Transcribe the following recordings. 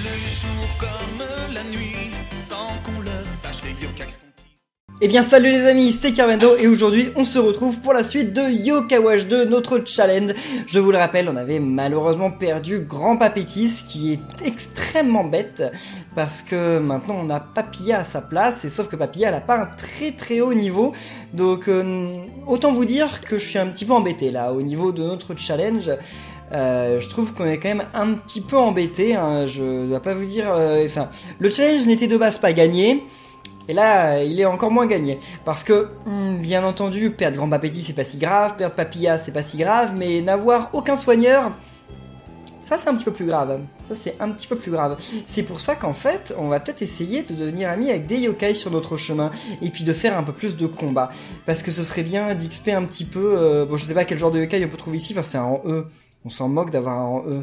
Le jour comme la nuit, sans qu'on le sache, les yokai sont... Eh bien salut les amis, c'est Carmendo et aujourd'hui on se retrouve pour la suite de Yokai Watch 2, notre challenge. Je vous le rappelle, on avait malheureusement perdu Grand Papétis, qui est extrêmement bête parce que maintenant on a Papilla à sa place, et sauf que Papilla elle a pas un très haut niveau, donc autant vous dire que je suis un petit peu embêté là au niveau de notre challenge. Je trouve qu'on est quand même un petit peu embêté, hein. Je dois pas vous dire, le challenge n'était de base pas gagné. Et là, il est encore moins gagné. Parce que, bien entendu, perdre Grand Papétis c'est pas si grave, perdre Papilla c'est pas si grave, mais n'avoir aucun soigneur, ça c'est un petit peu plus grave. Ça c'est un petit peu plus grave. C'est pour ça qu'en fait, on va peut-être essayer de devenir amis avec des yokai sur notre chemin, et puis de faire un peu plus de combats. Parce que ce serait bien d'XP un petit peu... bon, je sais pas quel genre de yokai on peut trouver ici, enfin c'est un en E. On s'en moque d'avoir un en E.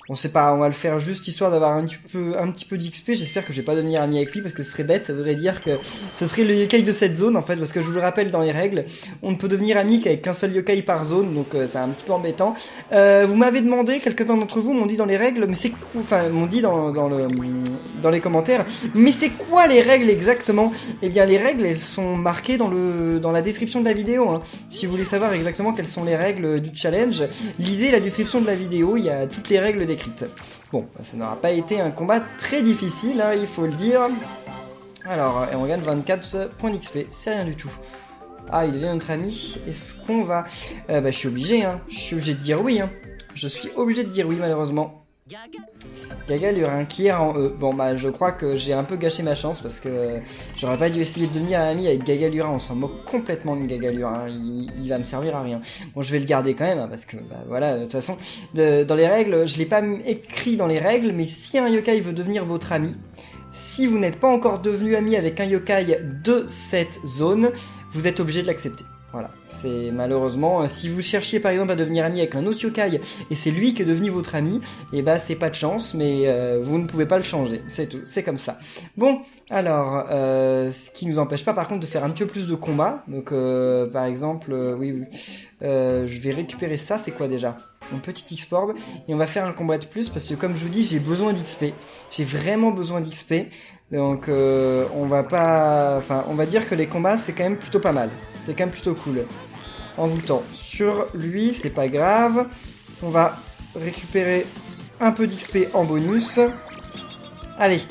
On sait pas, on va le faire juste histoire d'avoir un petit peu d'XP. J'espère que je vais pas devenir ami avec lui parce que ce serait bête. Ça voudrait dire que ce serait le yokai de cette zone en fait, parce que je vous le rappelle dans les règles, on ne peut devenir ami qu'avec qu'un seul yokai par zone, donc c'est un petit peu embêtant. Vous m'avez demandé, quelques-uns d'entre vous m'ont dit dans les règles, mais c'est m'ont dit dans les commentaires, mais c'est quoi les règles exactement? Eh bien les règles elles sont marquées dans la description de la vidéo, hein. Si vous voulez savoir exactement quelles sont les règles du challenge, lisez la description de la vidéo, il y a toutes les règles décrites. Bon, ça n'aura pas été un combat très difficile, hein, il faut le dire. Alors, et on gagne 24 points d'XP, c'est rien du tout. Ah, il devient notre ami. Est-ce qu'on va... je suis obligé, hein. Je suis obligé de dire oui, hein. Je suis obligé de dire oui, malheureusement. Gaga, il y aura un qui est en E. Bon, bah, je crois que j'ai un peu gâché ma chance parce que j'aurais pas dû essayer de devenir ami avec Gagalura. On s'en moque complètement de Gagalura. Hein. Il va me servir à rien. Bon, je vais le garder quand même hein, parce que, bah, voilà, de toute façon, dans les règles, je l'ai pas écrit dans les règles, mais si un yokai veut devenir votre ami, si vous n'êtes pas encore devenu ami avec un yokai de cette zone, vous êtes obligé de l'accepter. Voilà, c'est malheureusement, si vous cherchiez par exemple à devenir ami avec un autre yokai et c'est lui qui est devenu votre ami, et bah c'est pas de chance, mais vous ne pouvez pas le changer, c'est tout, c'est comme ça. Bon, alors, ce qui nous empêche pas par contre de faire un petit peu plus de combats, donc par exemple, je vais récupérer ça, c'est quoi déjà ? Mon petit X-Orb, et on va faire un combat de plus parce que comme je vous dis, j'ai besoin d'XP, j'ai vraiment besoin d'XP, donc on va dire que les combats c'est quand même plutôt pas mal, c'est quand même plutôt cool. Envoûtant, sur lui c'est pas grave, on va récupérer un peu d'XP en bonus. Allez,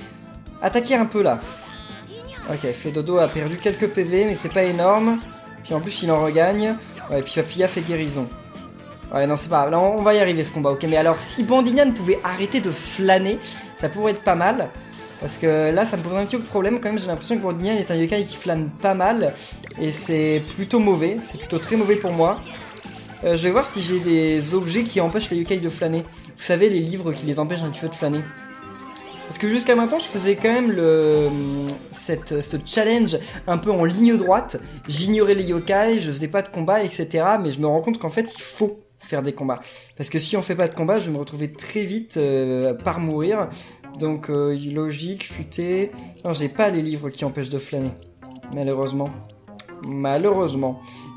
attaquer un peu là. Ok, Fedodo a perdu quelques PV mais c'est pas énorme, puis en plus il en regagne, ouais, et puis Papilla fait guérison. Ouais, non, c'est pas grave. Là, on va y arriver ce combat, ok. Mais alors, si Bandignan pouvait arrêter de flâner, ça pourrait être pas mal. Parce que là, ça me pose un petit peu de problème quand même. J'ai l'impression que Bandignan est un yokai qui flâne pas mal. Et c'est plutôt mauvais. C'est plutôt très mauvais pour moi. Je vais voir si j'ai des objets qui empêchent les yokai de flâner. Vous savez, les livres qui les empêchent un petit peu de flâner. Parce que jusqu'à maintenant, je faisais quand même ce challenge un peu en ligne droite. J'ignorais les yokai, je faisais pas de combat, etc. Mais je me rends compte qu'en fait, il faut faire des combats. Parce que si on fait pas de combat, je vais me retrouver très vite par mourir. Donc, logique, futé... Non, j'ai pas les livres qui empêchent de flâner. Malheureusement.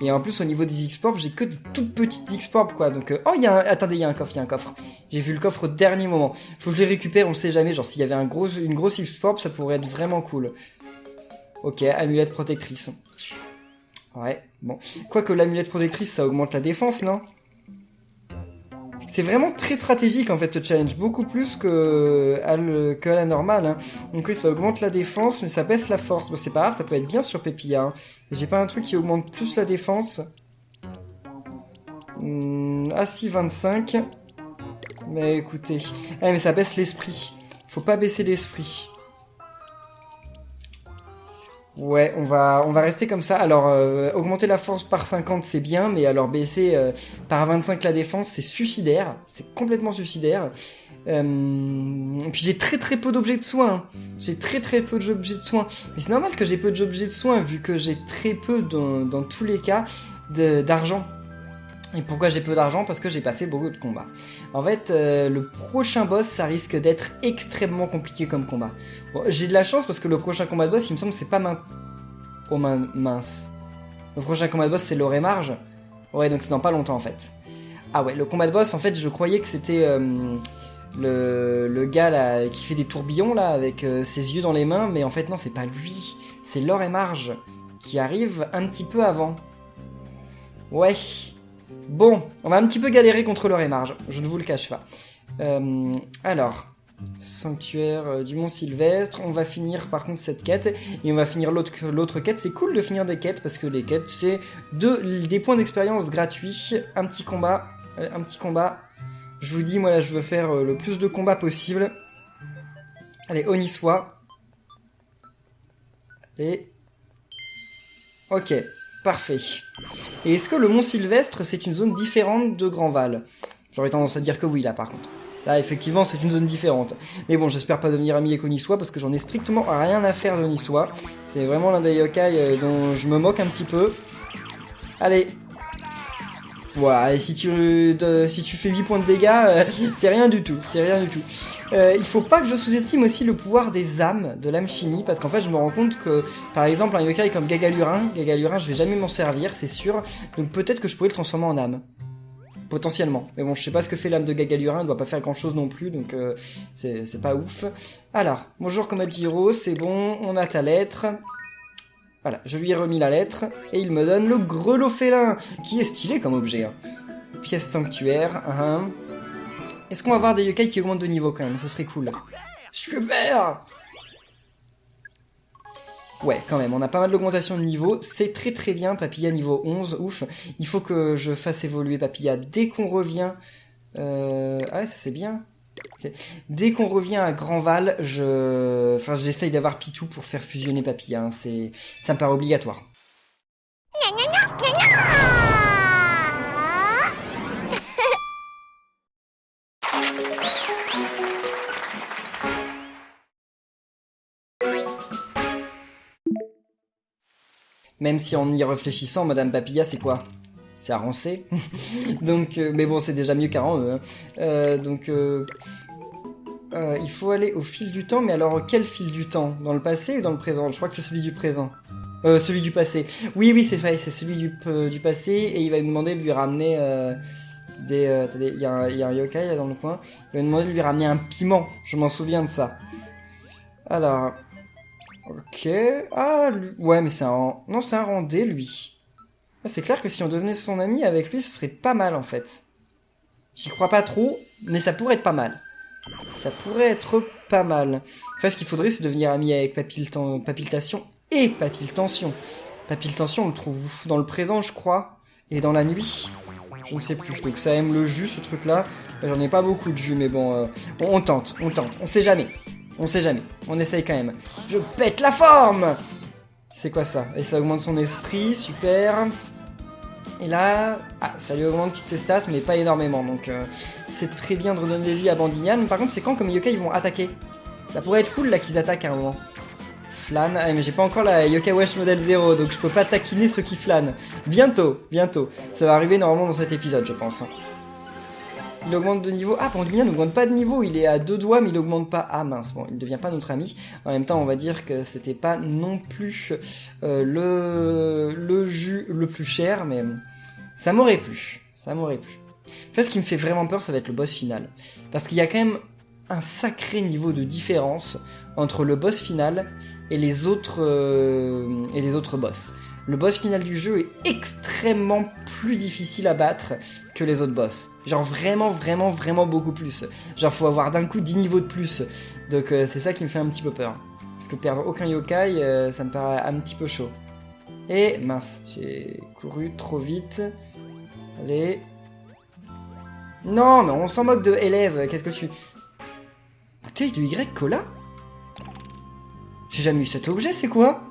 Et en plus, au niveau des X-Porps, j'ai que des toutes petites X-Porps, quoi. Donc, oh, attendez, il y a un coffre. J'ai vu le coffre au dernier moment. Faut que je les récupère, on sait jamais. Genre, s'il y avait une grosse X-Porp, ça pourrait être vraiment cool. Ok, amulette protectrice. Ouais, bon. Quoique l'amulette protectrice, ça augmente la défense, non ? C'est vraiment très stratégique en fait ce challenge, beaucoup plus que à la normale. Hein. Donc oui, ça augmente la défense, mais ça baisse la force. Bon, c'est pas grave, ça peut être bien sur Pépilla. Hein. J'ai pas un truc qui augmente plus la défense. Ah si, 25. Mais écoutez... Ah mais ça baisse l'esprit. Faut pas baisser l'esprit. Ouais, on va rester comme ça. Alors, augmenter la force par 50, c'est bien, mais alors baisser par 25 la défense, c'est suicidaire. C'est complètement suicidaire. Et puis j'ai très peu d'objets de soins. Hein. J'ai très peu d'objets de soins. Mais c'est normal que j'ai peu d'objets de soins, vu que j'ai très peu, dans tous les cas, d'argent. Et pourquoi j'ai peu d'argent? Parce que j'ai pas fait beaucoup de combats. En fait, le prochain boss, ça risque d'être extrêmement compliqué comme combat. Bon, j'ai de la chance parce que le prochain combat de boss, il me semble que c'est pas mince. Le prochain combat de boss, c'est l'Orémarge. Ouais, donc c'est dans pas longtemps en fait. Ah ouais, le combat de boss, en fait, je croyais que c'était le gars là qui fait des tourbillons là avec ses yeux dans les mains, mais en fait non, c'est pas lui, c'est Laure et Marge qui arrivent un petit peu avant. Ouais. Bon, on va un petit peu galérer contre Laure et Marge, je ne vous le cache pas. Alors, sanctuaire du Mont Sylvestre, on va finir par contre cette quête, et on va finir l'autre quête. C'est cool de finir des quêtes, parce que les quêtes, c'est des points d'expérience gratuits, un petit combat. Je vous dis, moi là, je veux faire le plus de combats possible. Allez, on y soit. Allez. Ok, parfait. Et est-ce que le Mont Sylvestre, c'est une zone différente de Grandval? J'aurais tendance à dire que oui, là, par contre. Là, effectivement, c'est une zone différente. Mais bon, j'espère pas devenir ami avec Oniswa, parce que j'en ai strictement rien à faire d'Oniswa. C'est vraiment l'un des yokai dont je me moque un petit peu. Allez. Voilà, et si tu fais 8 points de dégâts, c'est rien du tout, il faut pas que je sous-estime aussi le pouvoir des âmes, de l'âme chimie, parce qu'en fait je me rends compte que, par exemple, un yokai comme Gagalurin, je vais jamais m'en servir, c'est sûr, donc peut-être que je pourrais le transformer en âme. Potentiellement. Mais bon, je sais pas ce que fait l'âme de Gagalurin, elle doit pas faire grand chose non plus, donc c'est pas ouf. Alors, bonjour Komajiro, c'est bon, on a ta lettre. Voilà, je lui ai remis la lettre, et il me donne le grelot félin, qui est stylé comme objet. Hein. Pièce sanctuaire, Est-ce qu'on va avoir des yokai qui augmentent de niveau quand même? Ce serait cool. Super! Ouais, quand même, on a pas mal d'augmentation de niveau, c'est très très bien, Papilla niveau 11, ouf. Il faut que je fasse évoluer Papilla dès qu'on revient... Ah ouais, ça c'est bien. Okay. Dès qu'on revient à Grandval, j'essaye d'avoir Pitou pour faire fusionner Papilla, hein. Ça me paraît obligatoire. Même si en y réfléchissant, Madame Papilla, c'est quoi? C'est à roncer. Donc, mais bon, c'est déjà mieux qu'à eux. Il faut aller au fil du temps, mais alors quel fil du temps? Dans le passé ou dans le présent? Je crois que c'est celui du présent. Celui du passé. Oui, c'est vrai, c'est celui du passé, et il va me demander de lui ramener attendez, il y a un yokai là dans le coin. Il va me demander de lui ramener un piment, je m'en souviens de ça. Alors... Ok... Ah, ouais, mais c'est un... Non, c'est un randé, lui. Ah, c'est clair que si on devenait son ami avec lui, ce serait pas mal, en fait. J'y crois pas trop, mais ça pourrait être pas mal. Ça pourrait être pas mal. Enfin, ce qu'il faudrait, c'est devenir ami avec Papiltation et Papiltension. Papiltension, on le trouve dans le présent, je crois, et dans la nuit. Je ne sais plus. Donc ça aime le jus, ce truc-là. J'en ai pas beaucoup de jus, mais bon, on tente. On sait jamais. On essaye quand même. Je pète la forme! C'est quoi ça? Et ça augmente son esprit, super. Et là, ça lui augmente toutes ses stats, mais pas énormément. Donc c'est très bien de redonner des vies à Bandignan. Par contre, c'est quand comme yokai ils vont attaquer? Ça pourrait être cool là qu'ils attaquent à un moment. Flan, mais j'ai pas encore la Yokai Wash Model 0, donc je peux pas taquiner ceux qui flânent. Bientôt. Ça va arriver normalement dans cet épisode, je pense. Il augmente de niveau. Ah, Bandignan n'augmente pas de niveau, il est à 2 doigts, mais il augmente pas. Ah mince, bon, il ne devient pas notre ami. En même temps, on va dire que c'était pas non plus le jus le plus cher, mais ça m'aurait plu. En fait, ce qui me fait vraiment peur, ça va être le boss final. Parce qu'il y a quand même un sacré niveau de différence entre le boss final et les autres boss. Le boss final du jeu est extrêmement plus difficile à battre que les autres boss. Genre vraiment beaucoup plus. Genre faut avoir d'un coup 10 niveaux de plus. Donc c'est ça qui me fait un petit peu peur. Parce que perdre aucun yokai, ça me paraît un petit peu chaud. Et mince, j'ai couru trop vite. Allez. Non, mais on s'en moque de élève, qu'est-ce que tu... Bouteille de Y cola? J'ai jamais eu cet objet, c'est quoi?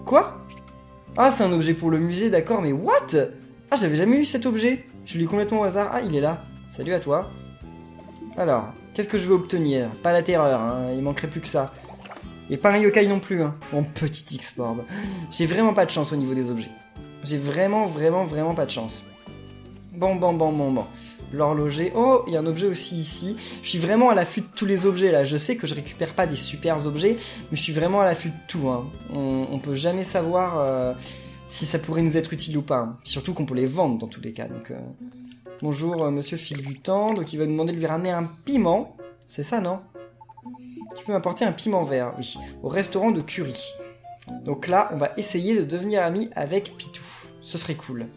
Quoi? Ah, c'est un objet pour le musée, d'accord, mais what? Ah, j'avais jamais eu cet objet. Je l'ai complètement au hasard. Ah, il est là. Salut à toi. Alors, qu'est-ce que je veux obtenir? Pas la terreur, hein, il manquerait plus que ça. Et pas un yokai non plus, hein. Mon petit X-Borb. J'ai vraiment pas de chance au niveau des objets. J'ai vraiment pas de chance. Bon. L'horloger. Oh, il y a un objet aussi ici. Je suis vraiment à l'affût de tous les objets là. Je sais que je récupère pas des super objets, mais je suis vraiment à l'affût de tout. Hein. On peut jamais savoir si ça pourrait nous être utile ou pas. Hein. Surtout qu'on peut les vendre dans tous les cas. Donc Bonjour, monsieur file du temps. Donc il va nous demander de lui ramener un piment. C'est ça, non? Tu peux m'apporter un piment vert, oui, au restaurant de Curie. Donc là, on va essayer de devenir amis avec Pitou. Ce serait cool.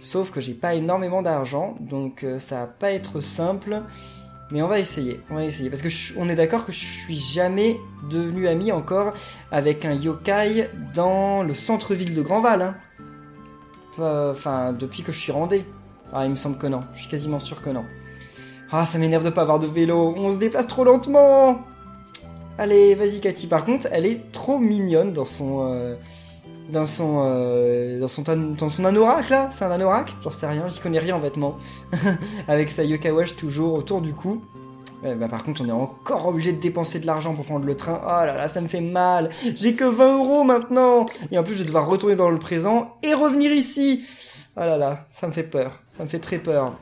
Sauf que j'ai pas énormément d'argent, donc ça va pas être simple. Mais on va essayer, parce que on est d'accord que je suis jamais devenu ami encore avec un yokai dans le centre-ville de Grandval, hein. Enfin, depuis que je suis randé. Ah, il me semble que non, je suis quasiment sûr que non. Ah, ça m'énerve de pas avoir de vélo, on se déplace trop lentement. Allez, vas-y Cathy, par contre, elle est trop mignonne dans son anorak là. C'est un anorak? J'en sais rien, j'y connais rien en vêtements. Avec sa yokai wash toujours autour du cou. Par contre, on est encore obligé de dépenser de l'argent pour prendre le train. Oh là là, ça me fait mal. J'ai que 20 € maintenant. Et en plus, je vais devoir retourner dans le présent et revenir ici. Oh là là, ça me fait peur. Ça me fait très peur.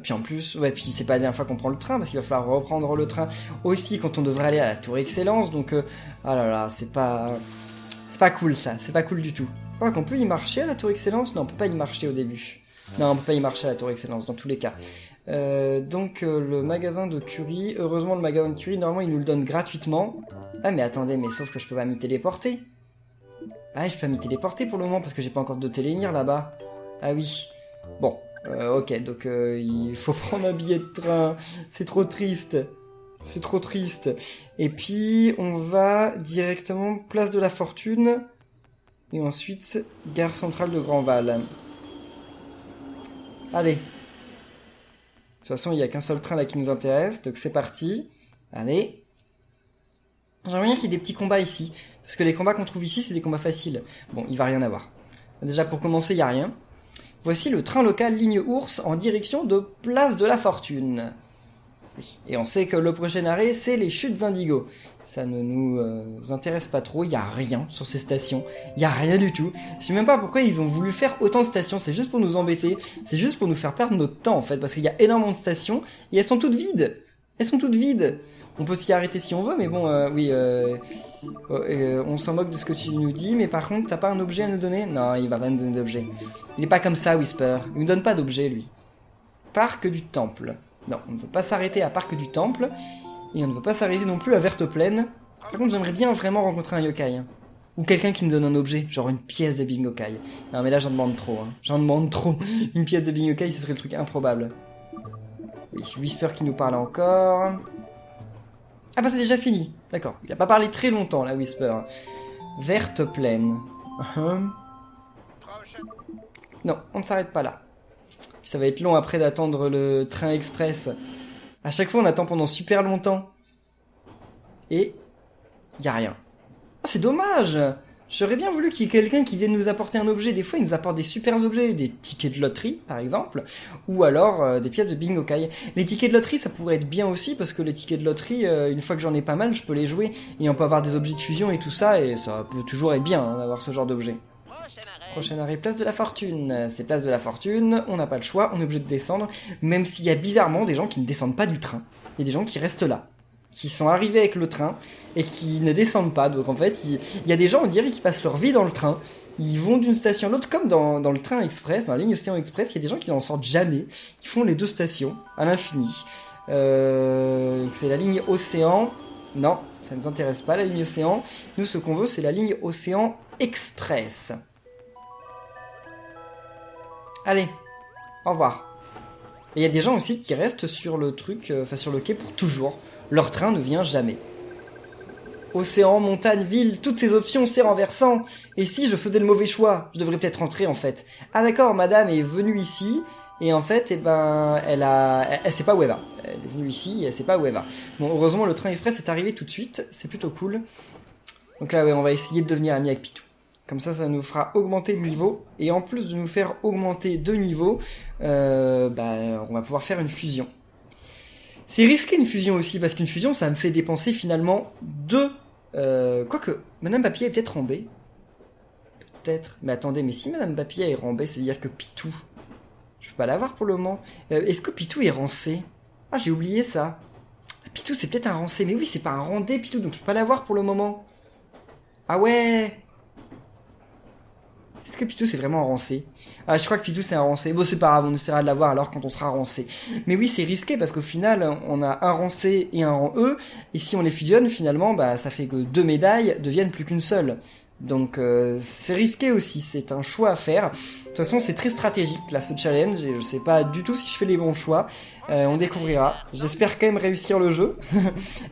Puis en plus, puis c'est pas la dernière fois qu'on prend le train, parce qu'il va falloir reprendre le train aussi quand on devrait aller à la Tour Excellence. Donc, oh là là, c'est pas cool ça. C'est pas cool du tout. Oh, qu'on peut y marcher à la Tour Excellence? Non, on peut pas y marcher au début. Non, on peut pas y marcher à la Tour Excellence, dans tous les cas. Le magasin de Curie, heureusement le magasin de Curie, normalement il nous le donne gratuitement. Ah mais attendez, mais sauf que je peux pas m'y téléporter. Ah, je peux pas m'y téléporter pour le moment parce que j'ai pas encore de télémire là-bas. Ah oui. Bon, ok, donc il faut prendre un billet de train. C'est trop triste. C'est trop triste. Et puis on va directement place de la Fortune. Et ensuite, gare centrale de Grandval. Allez. De toute façon, il n'y a qu'un seul train là qui nous intéresse, donc c'est parti. Allez. J'aimerais bien qu'il y ait des petits combats ici, parce que les combats qu'on trouve ici, c'est des combats faciles. Bon, il va rien avoir. Déjà, pour commencer, il n'y a rien. Voici le train local ligne Ours en direction de Place de la Fortune. Oui. Et on sait que le prochain arrêt, c'est les Chutes Indigo. Ça ne nous intéresse pas trop, il n'y a rien sur ces stations. Il n'y a rien du tout. Je sais même pas pourquoi ils ont voulu faire autant de stations, c'est juste pour nous embêter. C'est juste pour nous faire perdre notre temps en fait, parce qu'il y a énormément de stations, et elles sont toutes vides. Elles sont toutes vides. On peut s'y arrêter si on veut, mais bon, on s'en moque de ce que tu nous dis, mais par contre, t'as pas un objet à nous donner? Non, il va pas nous donner d'objet. Il est pas comme ça, Whisper. Il nous donne pas d'objet, lui. Parc du Temple. Non, on ne veut pas s'arrêter à Parc du Temple. Et on ne veut pas s'arrêter non plus à Verte Plaine. Par contre, j'aimerais bien vraiment rencontrer un yokai. Hein. Ou quelqu'un qui nous donne un objet, genre une pièce de Bingokai. Non mais là, j'en demande trop. Hein. J'en demande trop. Une pièce de Bingokai, ce serait le truc improbable. Oui, Whisper qui nous parle encore. Ah bah c'est déjà fini. D'accord. Il a pas parlé très longtemps, là, Whisper. Verte Plaine. Non, on ne s'arrête pas là. Ça va être long après d'attendre le train express. À chaque fois, on attend pendant super longtemps. Et y a rien. Oh, c'est dommage. J'aurais bien voulu qu'il y ait quelqu'un qui vienne nous apporter un objet. Des fois, il nous apporte des super objets, des tickets de loterie, par exemple, ou alors des pièces de Bingokai. Les tickets de loterie, ça pourrait être bien aussi, parce que les tickets de loterie, une fois que j'en ai pas mal, je peux les jouer, et on peut avoir des objets de fusion et tout ça, et ça peut toujours être bien hein, d'avoir ce genre d'objet. Prochain arrêt, Place de la Fortune. C'est Place de la Fortune, on n'a pas le choix, on est obligé de descendre, même s'il y a bizarrement des gens qui ne descendent pas du train. Il y a des gens qui restent là, qui sont arrivés avec le train et qui ne descendent pas. Donc en fait, il y a des gens, on dirait, qui passent leur vie dans le train. Ils vont d'une station à l'autre, comme dans le train express, dans la ligne Océan Express, il y a des gens qui n'en sortent jamais. Ils font les deux stations à l'infini. C'est la ligne Océan. Non, ça ne nous intéresse pas, la ligne Océan. Nous, ce qu'on veut, c'est la ligne Océan Express. Allez, au revoir. Et il y a des gens aussi qui restent sur le truc, sur le quai pour toujours. Leur train ne vient jamais. Océan, montagne, ville, toutes ces options, c'est renversant. Et si je faisais le mauvais choix, je devrais peut-être rentrer en fait. Ah d'accord, madame est venue ici, et en fait, elle sait pas où elle va. Elle est venue ici, et elle sait pas où elle va. Bon, heureusement, le train express est arrivé tout de suite, c'est plutôt cool. Donc là, ouais, on va essayer de devenir amis avec Pitou. Comme ça nous fera augmenter le niveau. Et en plus de nous faire augmenter de niveau, on va pouvoir faire une fusion. C'est risqué une fusion aussi, parce qu'une fusion, ça me fait dépenser finalement 2... quoique, Madame Papilla est peut-être en B. Peut-être. Mais attendez, mais si Madame Papilla est en B, c'est-à-dire que Pitou... Je peux pas l'avoir pour le moment. Est-ce que Pitou est rang C? Ah, j'ai oublié ça. Pitou, c'est peut-être un rang C. Mais oui, c'est pas un rang D, Pitou, donc je peux pas l'avoir pour le moment. Ah ouais. Est-ce que Pitou c'est vraiment un rancé? Ah, je crois que Pitou c'est un rancé. Bon, c'est pas grave, on essaiera de l'avoir alors quand on sera rancé. Mais oui, c'est risqué parce qu'au final, on a un rancé et un rang E. Et si on les fusionne, finalement, bah, ça fait que 2 médailles deviennent plus qu'une seule. Donc c'est risqué aussi, c'est un choix à faire. De toute façon, c'est très stratégique là ce challenge et je sais pas du tout si je fais les bons choix. On découvrira. J'espère quand même réussir le jeu.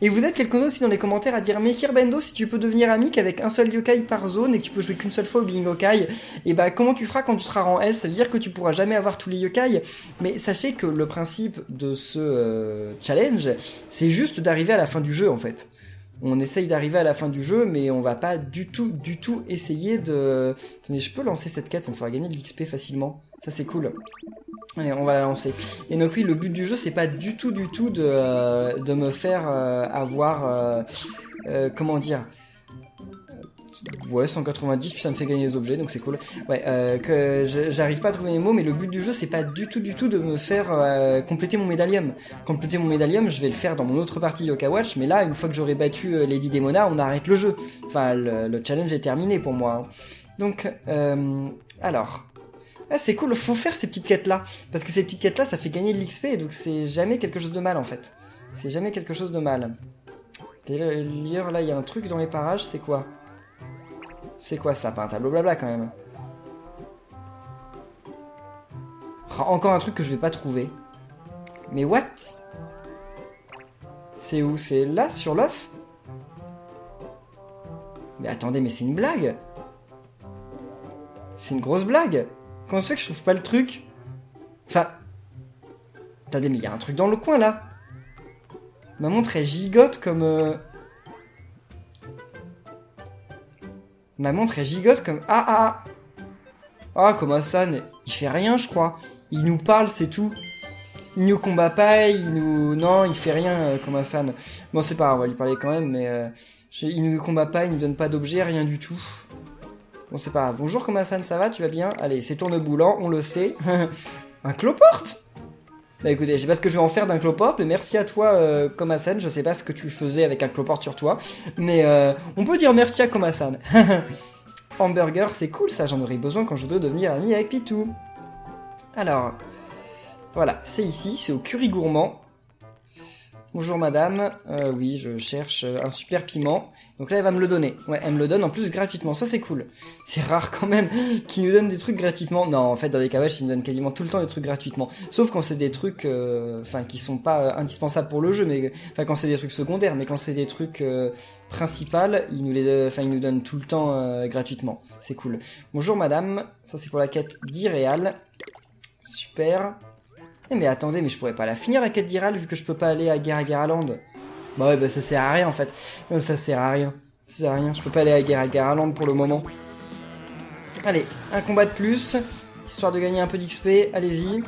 Et vous êtes quelques-uns aussi dans les commentaires à dire mais Kirbendo, si tu peux devenir ami qu'avec un seul yokai par zone et que tu peux jouer qu'une seule fois au Being Yokai, et bah comment tu feras quand tu seras en S? Ça veut dire que tu pourras jamais avoir tous les yokai. Mais sachez que le principe de ce challenge, c'est juste d'arriver à la fin du jeu en fait. On essaye d'arriver à la fin du jeu, mais on va pas du tout essayer de... Attendez, je peux lancer cette quête, ça me fera gagner de l'XP facilement. Ça, c'est cool. Allez, on va la lancer. Et donc oui, le but du jeu, c'est pas du tout de me faire avoir... comment dire... Ouais, 190, puis ça me fait gagner des objets, donc c'est cool. Ouais, que j'arrive pas à trouver mes mots, mais le but du jeu, c'est pas du tout de me faire compléter mon médaillum. Compléter mon médaillum, je vais le faire dans mon autre partie Yokai Watch, mais là, une fois que j'aurai battu Lady Demona, on arrête le jeu. Enfin, le challenge est terminé pour moi. Donc, alors... Ah, c'est cool, faut faire ces petites quêtes-là. Parce que ces petites quêtes-là, ça fait gagner de l'XP, donc c'est jamais quelque chose de mal, en fait. C'est jamais quelque chose de mal. D'ailleurs, là, il y a un truc dans les parages, c'est quoi ? C'est quoi ça? Pas un tableau blabla quand même. Oh, encore un truc que je vais pas trouver. Mais what? C'est où? C'est là, sur l'œuf? Mais attendez, mais c'est une blague? C'est une grosse blague? Comment ça fait que je trouve pas le truc? Enfin... Attendez, mais il y a un truc dans le coin là. Ma montre elle gigote comme... Ma montre elle gigote comme... Ah, Komasan, il fait rien je crois. Il nous parle, c'est tout. Il nous combat pas, il nous... Non, il fait rien, Komasan. Bon, c'est pas grave, on va lui parler quand même, mais... Il nous combat pas, il nous donne pas d'objet, rien du tout. Bon, c'est pas grave. Bonjour Komasan, ça va? Tu vas bien? Allez, c'est tourneboulant, on le sait. Un cloporte? Bah écoutez, je sais pas ce que je vais en faire d'un cloporte, mais merci à toi Komasan, je sais pas ce que tu faisais avec un cloporte sur toi, mais on peut dire merci à Komasan. Hamburger, c'est cool ça, j'en aurais besoin quand je voudrais devenir ami avec Pitou. Alors, voilà, c'est ici, c'est au curry gourmand. Bonjour madame, oui, je cherche un super piment. Donc là, elle va me le donner. Ouais, elle me le donne en plus gratuitement, ça c'est cool. C'est rare quand même qu'ils nous donnent des trucs gratuitement. Non, en fait, dans les Kawash, ils nous donnent quasiment tout le temps des trucs gratuitement. Sauf quand c'est des trucs, qui sont pas indispensables pour le jeu, mais quand c'est des trucs secondaires. Mais quand c'est des trucs principaux, ils nous donnent tout le temps gratuitement. C'est cool. Bonjour madame, ça c'est pour la quête d'Iréal. Super. Mais attendez, mais je pourrais pas la finir la quête d'Iral vu que je peux pas aller à Garagaraland. Bah ouais, bah ça sert à rien en fait. Non, ça sert à rien. Ça sert à rien, je peux pas aller à Garagaraland pour le moment. Allez, un combat de plus, histoire de gagner un peu d'XP, allez-y.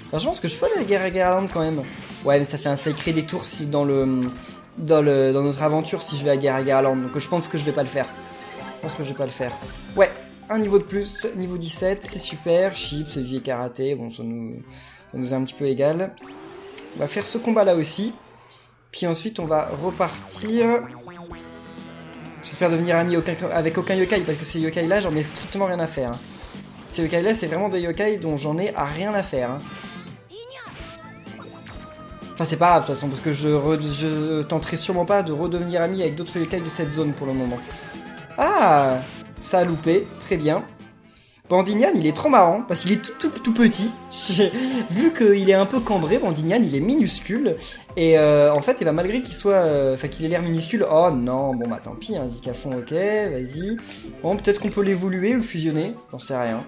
Enfin, je pense que je peux aller à Garagaraland quand même. Ouais, mais ça fait un sacré détour si dans notre aventure si je vais à Garagaraland, donc je pense que je vais pas le faire. Je pense que je vais pas le faire. Ouais. Un niveau de plus, niveau 17, c'est super. Chips, vie et karaté, bon, ça nous est un petit peu égal. On va faire ce combat-là aussi. Puis ensuite, on va repartir. J'espère devenir ami avec aucun yokai, parce que ces yokai-là, j'en ai strictement rien à faire. Hein. Ces yokai-là, c'est vraiment des yokai dont j'en ai à rien à faire. Hein. Enfin, c'est pas grave, de toute façon, parce que je tenterai sûrement pas de redevenir ami avec d'autres yokai de cette zone pour le moment. Ah! Ça a loupé, très bien. Bandignan, il est trop marrant, parce qu'il est tout petit. Vu qu'il est un peu cambré, Bandignan, il est minuscule. Et en fait, malgré qu'il soit... qu'il ait l'air minuscule... Oh non, bon bah tant pis, hein, Zikafon, ok, vas-y. Bon, peut-être qu'on peut l'évoluer ou le fusionner, j'en sais rien.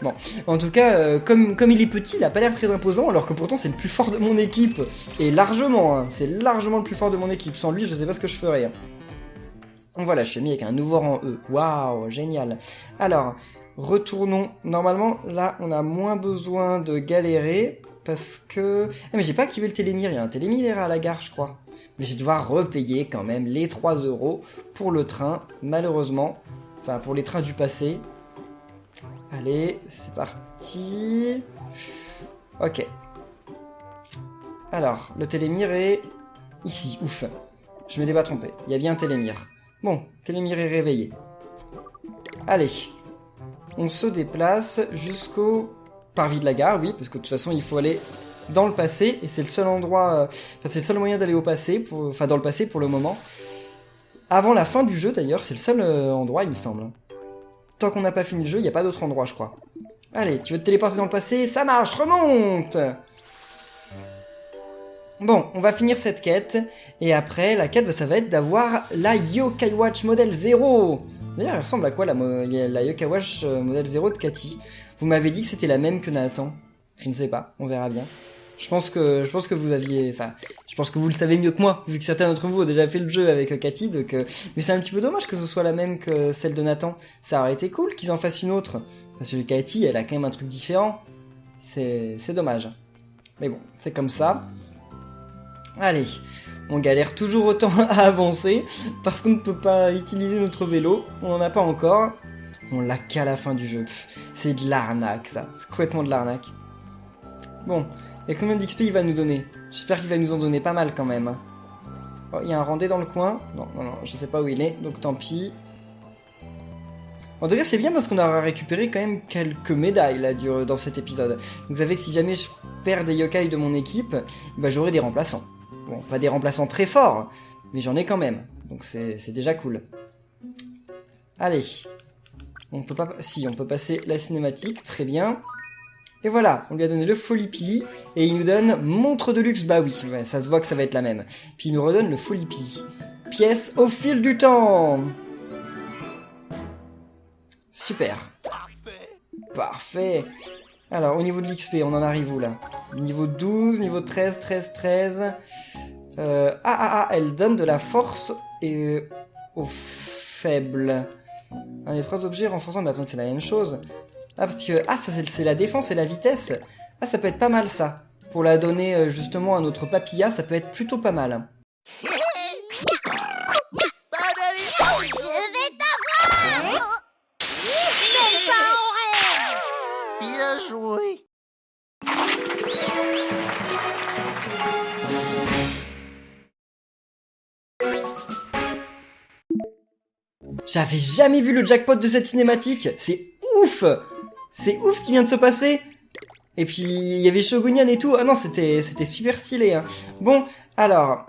Bon, en tout cas, comme il est petit, il a pas l'air très imposant, alors que pourtant c'est le plus fort de mon équipe. Et largement, hein, c'est largement le plus fort de mon équipe. Sans lui, je sais pas ce que je ferais. Hein. Donc voilà, je suis mis avec un nouveau rang E. Waouh, génial. Alors, retournons. Normalement, là, on a moins besoin de galérer parce que... Ah, mais j'ai pas activé le télémire. Il y a un télémire à la gare, je crois. Mais je vais devoir repayer quand même les 3 € pour le train, malheureusement. Enfin, pour les trains du passé. Allez, c'est parti. Ok. Alors, le télémire est ici. Ouf. Je m'étais pas trompé. Il y a bien un télémire. Bon, télémire est réveillé. Allez, on se déplace jusqu'au parvis de la gare, oui, parce que de toute façon, il faut aller dans le passé, et c'est le seul endroit, c'est le seul moyen d'aller au passé, dans le passé pour le moment. Avant la fin du jeu, d'ailleurs, c'est le seul endroit, il me semble. Tant qu'on n'a pas fini le jeu, il n'y a pas d'autre endroit, je crois. Allez, tu veux te téléporter dans le passé? Ça marche, remonte! Bon, on va finir cette quête, et après, la quête, ça va être d'avoir la Yokai Watch Model 0. D'ailleurs, elle ressemble à quoi la Yokai Watch Model 0 de Cathy? Vous m'avez dit que c'était la même que Nathan. Je ne sais pas, on verra bien. Je pense que vous aviez... Enfin, je pense que vous le savez mieux que moi, vu que certains d'entre vous ont déjà fait le jeu avec Cathy, donc... Mais c'est un petit peu dommage que ce soit la même que celle de Nathan. Ça aurait été cool qu'ils en fassent une autre. Parce que Cathy, elle a quand même un truc différent. C'est dommage. Mais bon, c'est comme ça. Allez, on galère toujours autant à avancer, parce qu'on ne peut pas utiliser notre vélo. On n'en a pas encore. On l'a qu'à la fin du jeu. C'est de l'arnaque, ça. C'est complètement de l'arnaque. Bon... Et combien d'XP il va nous donner? J'espère qu'il va nous en donner pas mal quand même. Oh, il y a un rendez dans le coin. Non, je sais pas où il est, donc tant pis. En tout cas, c'est bien parce qu'on aura récupéré quand même quelques médailles là, dans cet épisode. Donc vous savez que si jamais je perds des yokai de mon équipe, bah, j'aurai des remplaçants. Bon, pas des remplaçants très forts, mais j'en ai quand même. Donc c'est déjà cool. Allez. On peut pas... Si, on peut passer la cinématique, très bien. Et voilà, on lui a donné le Folipili, et il nous donne montre de luxe, bah oui, ouais, ça se voit que ça va être la même. Puis il nous redonne le Folipili. Pièce au fil du temps. Super. Parfait. Alors, au niveau de l'XP, on en arrive où là? Niveau 12, niveau 13, 13, 13. Elle donne de la force aux faibles. Un des 3 objets renforçant, mais attends, c'est la même chose. Ah, parce que... Ah, ça, c'est la défense et la vitesse. Ah, ça peut être pas mal, ça. Pour la donner, justement, à notre papilla, ça peut être plutôt pas mal. Je vais t'avoir! Même pas en rêve! Bien joué! J'avais jamais vu le jackpot de cette cinématique. C'est ouf! C'est ouf ce qui vient de se passer. Et puis, il y avait Shogunian et tout. Ah non, c'était super stylé. Hein. Bon, alors,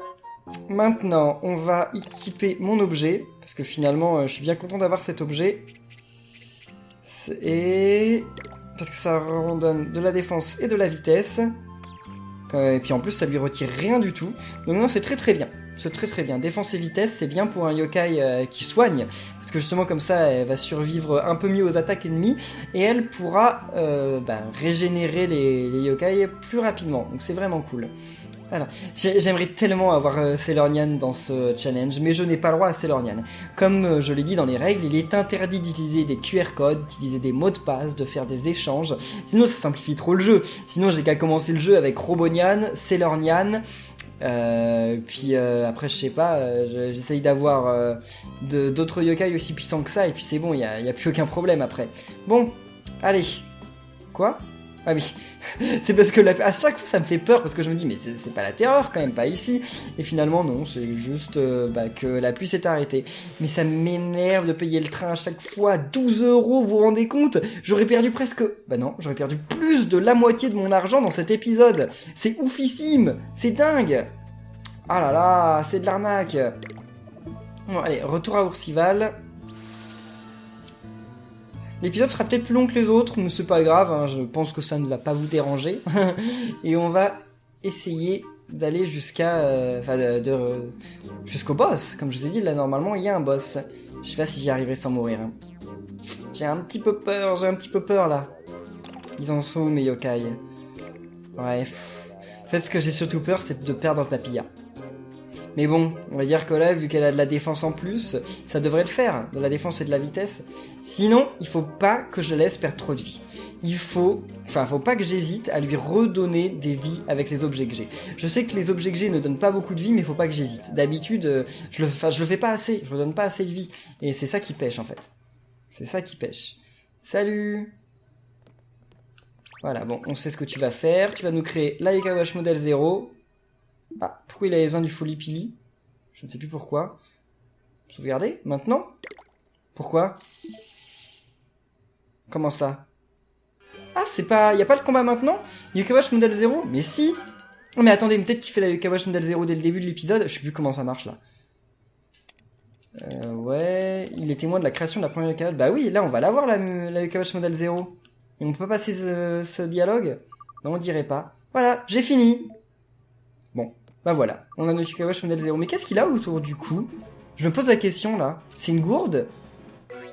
maintenant, on va équiper mon objet. Parce que finalement, je suis bien content d'avoir cet objet. Et... Parce que ça redonne de la défense et de la vitesse. Et puis en plus, ça lui retire rien du tout. Donc non, c'est très très bien. C'est très très bien. Défense et vitesse, c'est bien pour un yokai qui soigne. Parce que justement, comme ça, elle va survivre un peu mieux aux attaques ennemies. Et elle pourra régénérer les yokai plus rapidement. Donc c'est vraiment cool. Alors, j'aimerais tellement avoir Sailor Nyan dans ce challenge, mais je n'ai pas le droit à Sailor Nyan. Comme je l'ai dit dans les règles, il est interdit d'utiliser des QR codes, d'utiliser des mots de passe, de faire des échanges. Sinon, ça simplifie trop le jeu. Sinon, j'ai qu'à commencer le jeu avec Robonyan, Sailor Nyan. Après, je sais pas, j'essaye d'avoir d'autres yokai aussi puissants que ça, et puis c'est bon, y a plus aucun problème après. Bon, allez. Quoi? Ah oui, c'est parce que à chaque fois ça me fait peur, parce que je me dis mais c'est pas la terreur quand même, pas ici. Et finalement non, c'est juste que la pluie s'est arrêtée. Mais ça m'énerve de payer le train à chaque fois, 12 €, vous vous rendez compte? J'aurais perdu presque... Bah non, j'aurais perdu plus de la moitié de mon argent dans cet épisode. C'est oufissime, c'est dingue. Ah là là, c'est de l'arnaque. Bon allez, retour à Oursival. L'épisode sera peut-être plus long que les autres, mais c'est pas grave, hein, je pense que ça ne va pas vous déranger. Et on va essayer d'aller jusqu'à... jusqu'au boss. Comme je vous ai dit, là, normalement, il y a un boss. Je sais pas si j'y arriverai sans mourir. Hein. J'ai un petit peu peur, là. Ils en sont, mes yokai. Ouais, en fait, ce que j'ai surtout peur, c'est de perdre Papilla. Mais bon, on va dire que là, vu qu'elle a de la défense en plus, ça devrait le faire, de la défense et de la vitesse. Sinon, il faut pas que je la laisse perdre trop de vie. Faut pas que j'hésite à lui redonner des vies avec les objets que j'ai. Je sais que les objets que j'ai ne donnent pas beaucoup de vie, mais il faut pas que j'hésite. D'habitude, je le fais pas assez, je lui donne pas assez de vie. Et c'est ça qui pêche, en fait. C'est ça qui pêche. Salut! Voilà, bon, on sait ce que tu vas faire. Tu vas nous créer la Yokai Watch Model 0. Ah, pourquoi il avait besoin du Folipili? Je ne sais plus pourquoi. Sauvegarder? Maintenant? Pourquoi? Comment ça? Ah, c'est pas... Y a pas le combat maintenant? Yokai Watch Model 0? Mais si! Oh, mais attendez, peut-être qu'il fait la Yokai Watch Model 0 dès le début de l'épisode. Je sais plus comment ça marche, là. Ouais... Il est témoin de la création de la première Yokai Watch. Bah oui, là, on va l'avoir, la Yokai Watch Model 0. Et on peut pas passer ce dialogue? Non, on dirait pas. Voilà, j'ai fini! Bon, bah voilà. On a notre Yokai Watch Model 0. Mais qu'est-ce qu'il a autour du cou? Je me pose la question, là. C'est une gourde?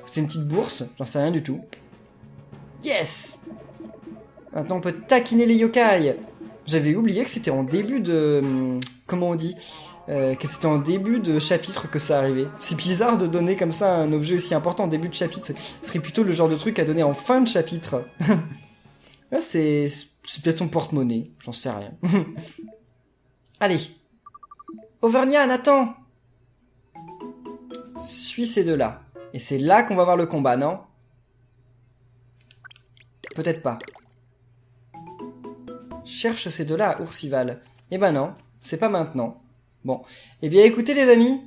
C'est une petite bourse? J'en sais rien du tout. Yes! Maintenant, on peut taquiner les yokai. J'avais oublié que c'était en début de... Comment on dit? Que c'était en début de chapitre que ça arrivait. C'est bizarre de donner comme ça un objet aussi important en début de chapitre. Ce serait plutôt le genre de truc à donner en fin de chapitre. Là, c'est peut-être son porte-monnaie. J'en sais rien. Allez. Auvergnat, attends! Suis ces deux-là. Et c'est là qu'on va voir le combat, non? Peut-être pas. Cherche ces deux-là à Oursival. Eh ben non, c'est pas maintenant. Bon, eh bien écoutez les amis,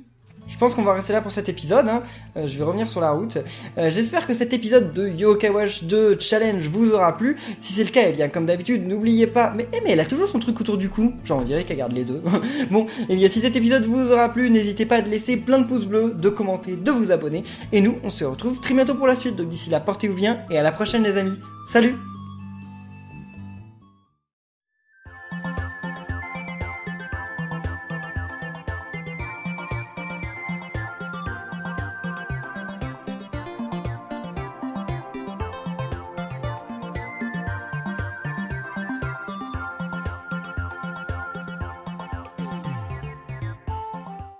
je pense qu'on va rester là pour cet épisode, hein. Je vais revenir sur la route. J'espère que cet épisode de Yokai Watch 2 Challenge vous aura plu. Si c'est le cas, eh bien comme d'habitude, n'oubliez pas... Mais elle a toujours son truc autour du cou. Genre on dirait qu'elle garde les deux. Bon, eh bien si cet épisode vous aura plu, n'hésitez pas à laisser plein de pouces bleus, de commenter, de vous abonner. Et nous, on se retrouve très bientôt pour la suite. Donc d'ici là, portez-vous bien et à la prochaine les amis. Salut!